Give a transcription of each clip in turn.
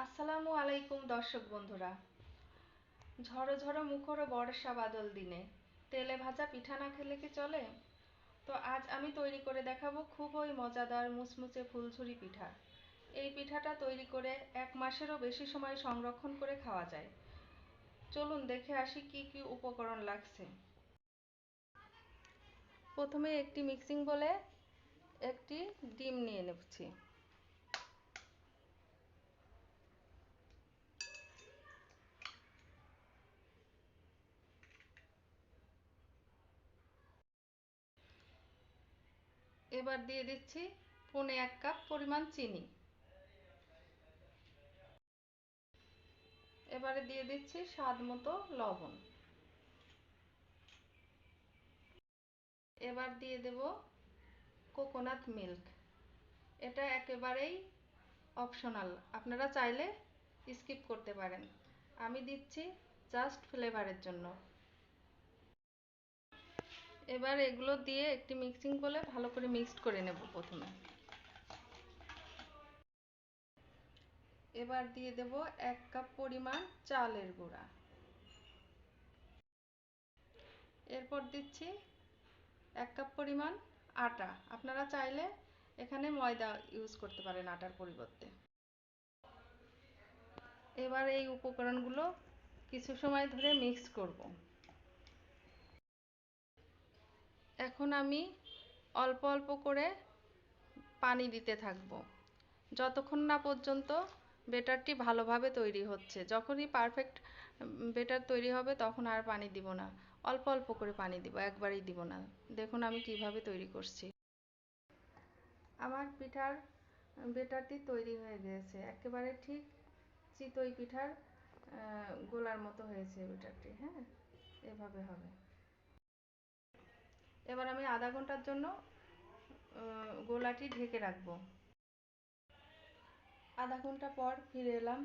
আসসালামু আলাইকুম দর্শক বন্ধুরা। ঝড়ো ঝড়ো মুখর বর্ষা বাদল দিনে তেলে ভাজা পিঠা না খেলে কি চলে? তো আজ আমি তৈরি করে দেখাবো খুবই মজাদার মুচমুচে ফুলঝুরি পিঠা। এই পিঠাটা তৈরি করে 1 মাসেরও বেশি সময় সংরক্ষণ করে খাওয়া যায়। চলুন দেখে আসি কি কি উপকরণ লাগছে। প্রথমে একটি মিক্সিং বোলে একটি ডিম নিয়ে নিচ্ছি। এবার দিয়ে দিচ্ছি 1.25 কাপ পরিমাণ চিনি। এবারে দিয়ে দিচ্ছি স্বাদ মতো লবণ। এবার দিয়ে দেব কোকোনাট মিল্ক। এটা একেবারেই অপশনাল, আপনারা চাইলে স্কিপ করতে পারেন। আমি দিচ্ছি জাস্ট ফ্লেভারের জন্য। এবার এগুলো দিয়ে একটি মিক্সিং বলে ভালো করে মিক্সড করে নেব প্রথমে। এবার দিয়ে দেব 1 কাপ পরিমাণ চালের গুঁড়া। এরপর দিচ্ছি 1 কাপ পরিমাণ আটা। আপনারা চাইলে এখানে ময়দা ইউজ করতে পারেন আটার পরিবর্তে। এবার এই উপকরণগুলো কিছু সময় ধরে মিক্স করব। এখন আমি অল্প অল্প করে পানি দিতে থাকব যতক্ষণ না পর্যন্ত বেটারটি ভালোভাবে তৈরি হচ্ছে। যখনই পারফেক্ট বেটার তৈরি হবে তখন আর পানি দিব না, অল্প অল্প করে পানি দিব, একবারেই দিব না। দেখুন আমি কিভাবে তৈরি করছি। আমার পিঠার বেটারটি তৈরি হয়ে গিয়েছে, একেবারে ঠিক চিতই পিঠার গোলার মতো হয়েছে বেটারটি। হ্যাঁ, এভাবে হবে। এবার আমি আধা ঘন্টার জন্য গোলাটি ঢেকে রাখবো। আধা ঘন্টা পর ফিরে এলাম।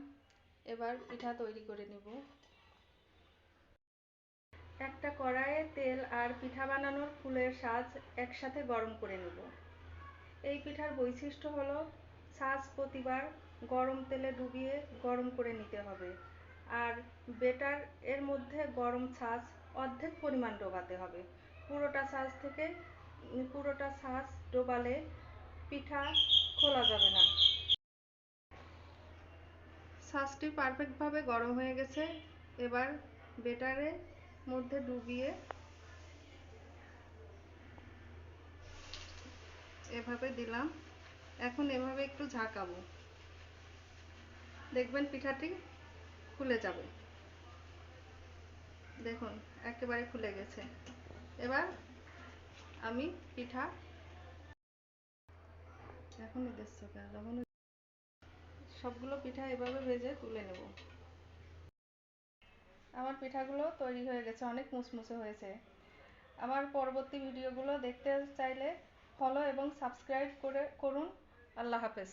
এবার পিঠা তৈরি করে নেব। একটা কড়াইয়ে তেল আর পিঠা বানানোর ফুলের সাজ একসাথে গরম করে নেব। এই পিঠার বৈশিষ্ট্য হলো সাজ প্রতিবার গরম তেলে ডুবিয়ে গরম করে নিতে হবে, আর বেটার এর মধ্যে গরম ছাঁচ অর্ধেক পরিমাণ ডোবাতে হবে। পুরোটা ছাঁচ ডোবালে পিঠা খোলা যাবে না। ছাঁচটি পারফেক্টভাবে গরম হয়ে গেছে। এবার বেটারের মধ্যে ডুবিয়ে এভাবে দিলাম। এখন এভাবে একটু ঝাঁকাবো, দেখবেন পিঠাটি খুলে যাবে। দেখুন একেবারে খুলে গেছে। এবার আমি পিঠা এখনই দেখছো যখন সবগুলো পিঠা এভাবে ভেজে তুলে নেব। আমার পিঠাগুলো তৈরি হয়ে গেছে, অনেক মুচমুচে হয়েছে। আমার পরবর্তী ভিডিওগুলো দেখতে চাইলে ফলো এবং সাবস্ক্রাইব করুন। আল্লাহ হাফেজ।